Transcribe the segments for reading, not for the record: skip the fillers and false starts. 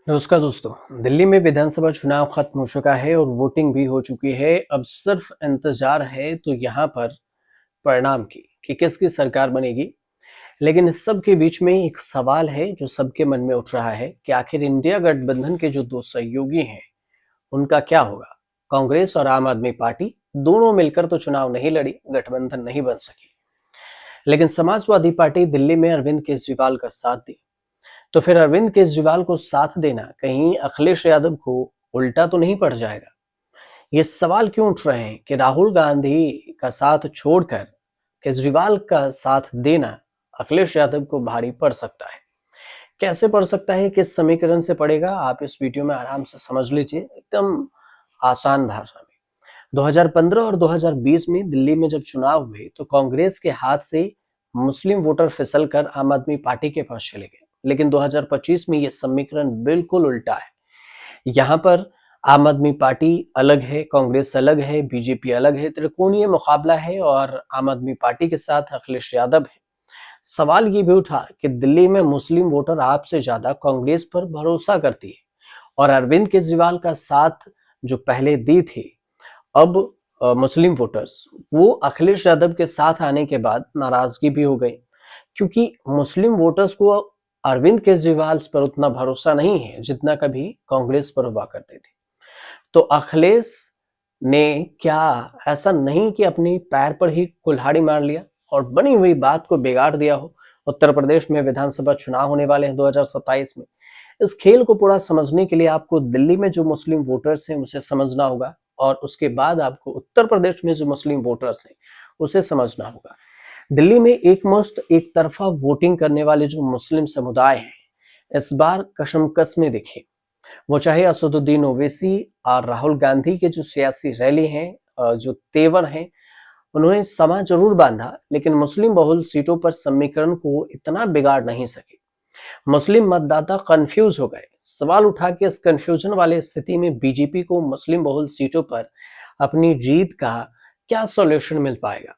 नमस्कार दोस्तों। दिल्ली में विधानसभा चुनाव खत्म हो चुका है और वोटिंग भी हो चुकी है। अब सिर्फ इंतजार है तो यहाँ पर परिणाम की कि किसकी सरकार बनेगी। लेकिन इस सब के बीच में एक सवाल है जो सबके मन में उठ रहा है कि आखिर इंडिया गठबंधन के जो दो सहयोगी हैं उनका क्या होगा। कांग्रेस और आम आदमी पार्टी दोनों मिलकर तो चुनाव नहीं लड़ी, गठबंधन नहीं बन सकी, लेकिन समाजवादी पार्टी दिल्ली में अरविंद केजरीवाल का साथ दी। तो फिर अरविंद केजरीवाल को साथ देना कहीं अखिलेश यादव को उल्टा तो नहीं पड़ जाएगा। ये सवाल क्यों उठ रहे हैं कि राहुल गांधी का साथ छोड़कर केजरीवाल का साथ देना अखिलेश यादव को भारी पड़ सकता है। कैसे पड़ सकता है, किस समीकरण से पड़ेगा, आप इस वीडियो में आराम से समझ लीजिए, एकदम आसान भाषा में। 2015 और 2020 में दिल्ली में जब चुनाव हुए तो कांग्रेस के हाथ से मुस्लिम वोटर फिसल कर आम आदमी पार्टी के पास चले गए। लेकिन 2025 में ये समीकरण बिल्कुल उल्टा है। यहाँ पर आम आदमी पार्टी अलग है, कांग्रेस अलग है, बीजेपी अलग है, त्रिकोणीय मुकाबला है और आम आदमी पार्टी के साथ अखिलेश यादव है। सवाल ये भी उठा कि दिल्ली में मुस्लिम वोटर आपसे ज्यादा कांग्रेस पर भरोसा करती है और अरविंद केजरीवाल का साथ जो पहले दी थी, अब मुस्लिम वोटर्स वो अखिलेश यादव के साथ आने के बाद नाराजगी भी हो गई, क्योंकि मुस्लिम वोटर्स को अरविंद केजरीवाल पर उतना भरोसा नहीं है जितना कभी कांग्रेस पर हुआ करते थे। तो अखिलेश ने क्या ऐसा नहीं कि अपनी पैर पर ही कुल्हाड़ी मार लिया और बनी हुई बात को बिगाड़ दिया हो। उत्तर प्रदेश में विधानसभा चुनाव होने वाले हैं 2027 में। इस खेल को पूरा समझने के लिए आपको दिल्ली में जो मुस्लिम वोटर्स हैं उसे समझना होगा और उसके बाद आपको उत्तर प्रदेश में जो मुस्लिम वोटर्स हैं उसे समझना होगा। दिल्ली में एकमुश्त एक तरफा वोटिंग करने वाले जो मुस्लिम समुदाय हैं इस बार कशमकश में दिखे। वो चाहे असदुद्दीन ओवैसी और राहुल गांधी के जो सियासी रैली हैं, जो तेवर हैं, उन्होंने समा जरूर बांधा, लेकिन मुस्लिम बहुल सीटों पर समीकरण को इतना बिगाड़ नहीं सके। मुस्लिम मतदाता कंफ्यूज हो गए। सवाल उठा कि इस कंफ्यूजन वाली स्थिति में बीजेपी को मुस्लिम बहुल सीटों पर अपनी जीत का क्या सॉल्यूशन मिल पाएगा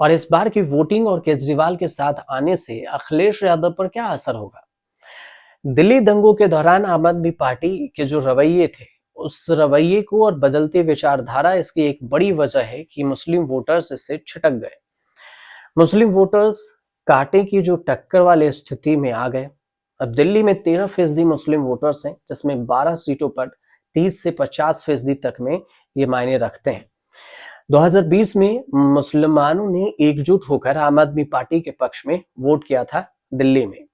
और इस बार की वोटिंग और केजरीवाल के साथ आने से अखिलेश यादव पर क्या असर होगा। दिल्ली दंगों के दौरान आम आदमी पार्टी के जो रवैये थे उस रवैये को और बदलती विचारधारा, इसकी एक बड़ी वजह है कि मुस्लिम वोटर्स इससे छिटक गए। मुस्लिम वोटर्स कांटे की जो टक्कर वाली स्थिति में आ गए। अब दिल्ली में 13% मुस्लिम वोटर्स हैं, जिसमें 12 सीटों पर 30 से 50% तक में ये मायने रखते हैं। 2020 में मुसलमानों ने एकजुट होकर आम आदमी पार्टी के पक्ष में वोट किया था दिल्ली में,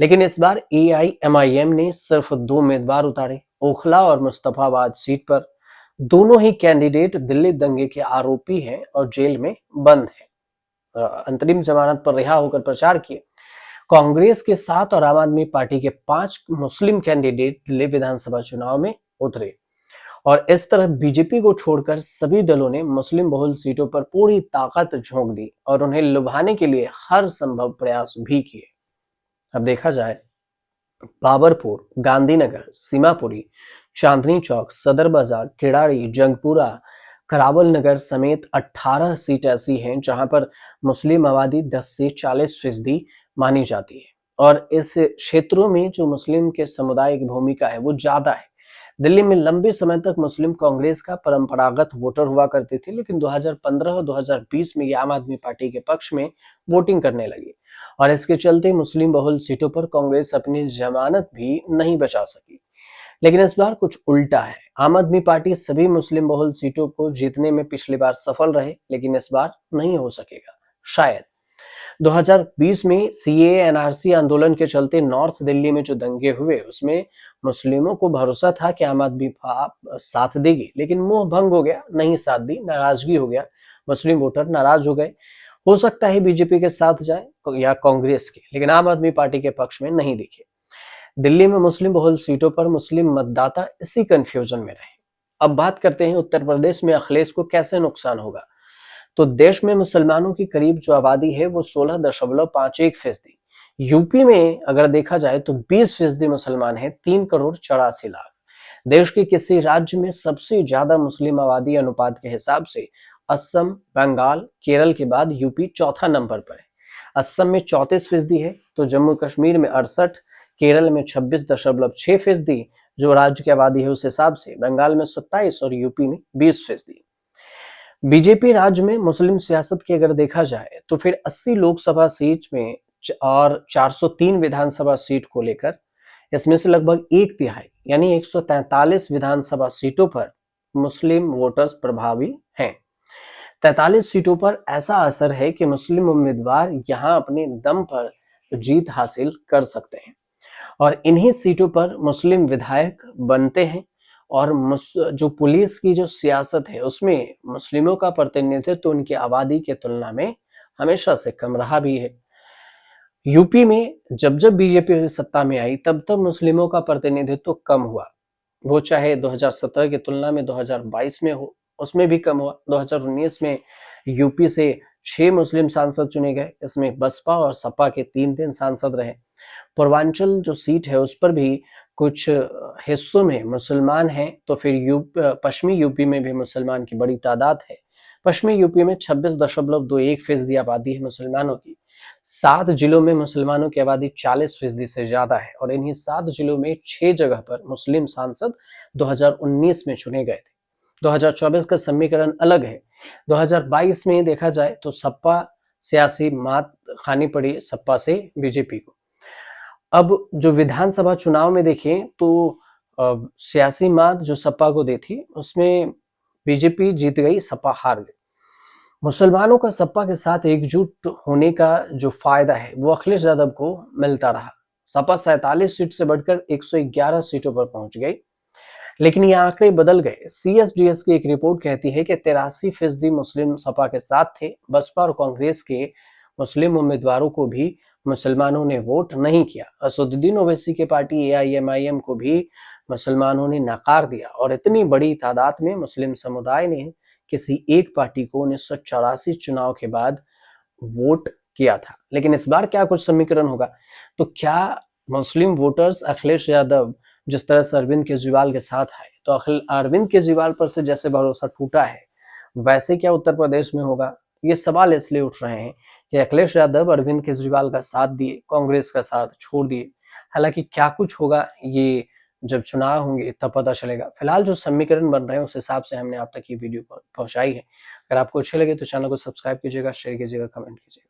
लेकिन इस बार एआईएमआईएम ने सिर्फ 2 उम्मीदवार उतारे, ओखला और मुस्तफाबाद सीट पर। दोनों ही कैंडिडेट दिल्ली दंगे के आरोपी हैं और जेल में बंद हैं। अंतरिम जमानत पर रिहा होकर प्रचार किए। कांग्रेस के 7 और आम आदमी पार्टी के 5 मुस्लिम कैंडिडेट दिल्ली विधानसभा चुनाव में उतरे और इस तरह बीजेपी को छोड़कर सभी दलों ने मुस्लिम बहुल सीटों पर पूरी ताकत झोंक दी और उन्हें लुभाने के लिए हर संभव प्रयास भी किए। अब देखा जाए, बाबरपुर, गांधीनगर, सीमापुरी, चांदनी चौक, सदर बाजार, किराड़ी, जंगपुरा, करावल नगर समेत 18 सीट ऐसी हैं जहां पर मुस्लिम आबादी 10 से 40% मानी जाती है और इस क्षेत्रों में जो मुस्लिम के समुदाय की भूमिका है वो ज्यादा है। दिल्ली में लंबे समय तक मुस्लिम कांग्रेस का परंपरागत वोटर हुआ करते थे, लेकिन 2015 और 2020 में ये आम आदमी पार्टी के पक्ष में वोटिंग करने लगी और इसके चलते मुस्लिम बहुल सीटों पर कांग्रेस अपनी जमानत भी नहीं बचा सकी। लेकिन इस बार कुछ उल्टा है। आम आदमी पार्टी सभी मुस्लिम बहुल सीटों को जीतने में पिछली बार सफल रहे, लेकिन इस बार नहीं हो सकेगा शायद। 2020 में सीएए एनआरसी आंदोलन के चलते नॉर्थ दिल्ली में जो दंगे हुए उसमें मुस्लिमों को भरोसा था कि आम आदमी साथ देगी, लेकिन मुंह भंग हो गया, नहीं साथ दी, नाराजगी हो गया, मुस्लिम वोटर नाराज हो गए। हो सकता है बीजेपी के साथ जाए या कांग्रेस के, लेकिन आम आदमी पार्टी के पक्ष में नहीं दिखे। दिल्ली में मुस्लिम बहुल सीटों पर मुस्लिम मतदाता इसी कंफ्यूजन में रहे। अब बात करते हैं उत्तर प्रदेश में अखिलेश को कैसे नुकसान होगा। तो देश में मुसलमानों की करीब जो आबादी है वो 16.51%। यूपी में अगर देखा जाए तो 20% मुसलमान है, 3 करोड़ 84 लाख। देश के किसी राज्य में सबसे ज्यादा मुस्लिम आबादी अनुपात के हिसाब से असम, बंगाल, केरल के बाद यूपी चौथा नंबर पर है। असम में 34% है, तो जम्मू कश्मीर में 68, केरल में 26.6% जो राज्य की आबादी है उस हिसाब से, बंगाल में 27 और यूपी में 20%। बीजेपी राज्य में मुस्लिम सियासत की अगर देखा जाए तो फिर 80 लोकसभा सीट में और 403 विधानसभा सीट को लेकर इसमें से लगभग एक तिहाई यानी 143 विधानसभा सीटों पर मुस्लिम वोटर्स प्रभावी हैं। 43 सीटों पर ऐसा असर है कि मुस्लिम उम्मीदवार यहां अपने दम पर जीत हासिल कर सकते हैं और इन्हीं सीटों पर मुस्लिम विधायक बनते हैं। और जो पुलिस की जो सियासत है उसमें मुस्लिमों का प्रतिनिधित्व तो उनकी आबादी के तुलना में हमेशा से कम रहा भी है। यूपी में जब जब बीजेपी सत्ता में आई तब तब मुस्लिमों का प्रतिनिधित्व कम हुआ, वो चाहे 2017 की तुलना में 2022 में हो उसमें भी कम हुआ। 2019 में यूपी से 6 मुस्लिम सांसद चुने गए, इसमें बसपा और सपा के 3 सांसद रहे। पूर्वांचल जो सीट है उस पर भी कुछ हिस्सों में मुसलमान हैं, तो फिर पश्चिमी यूपी में भी मुसलमान की बड़ी तादाद है। पश्चिमी यूपी में 26.21% आबादी है मुसलमानों की। 7 जिलों में मुसलमानों की आबादी 40% से ज्यादा है और इन्हीं 7 जिलों में 6 जगह पर मुस्लिम सांसद 2019 में चुने गए थे। 2024 का समीकरण अलग है। 2022 में देखा जाए तो सपा सियासी मात खानी पड़ी सपा से बीजेपी को। अब जो विधानसभा चुनाव में देखें तो सियासी मात जो सपा को दी थी उसमें बीजेपी जीत गई, सपा हार गई। मुसलमानों का सपा के साथ एकजुट होने का जो फायदा है वो अखिलेश यादव को मिलता रहा। सपा 47 सीट से बढ़कर 111 सीटों पर पहुंच गई, लेकिन ये आंकड़े बदल गए। सीएसडीएस की एक रिपोर्ट कहती है कि 83% मुस्लिम सपा के साथ थे। बसपा और कांग्रेस के मुस्लिम उम्मीदवारों को भी मुसलमानों ने वोट नहीं किया। असदुद्दीन ओवैसी की पार्टी एआईएमआईएम को भी मुसलमानों ने नकार दिया और इतनी बड़ी तादाद में मुस्लिम समुदाय ने किसी एक पार्टी को 1984 चुनाव के बाद वोट किया था। लेकिन इस बार क्या कुछ समीकरण होगा, तो क्या मुस्लिम वोटर्स अखिलेश यादव जिस तरह से अरविंद केजरीवाल के साथ है तो अरविंद केजरीवाल पर से जैसे भरोसा टूटा है वैसे क्या उत्तर प्रदेश में होगा? ये सवाल इसलिए उठ रहे हैं कि अखिलेश यादव अरविंद केजरीवाल का साथ दिए, कांग्रेस का साथ छोड़ दिए। हालांकि क्या कुछ होगा ये जब चुनाव होंगे तब पता चलेगा। फिलहाल जो समीकरण बन रहे हैं उस हिसाब से हमने आप तक ये वीडियो पहुंचाई है। अगर आपको अच्छे लगे तो चैनल को सब्सक्राइब कीजिएगा, शेयर कीजिएगा, कमेंट कीजिएगा।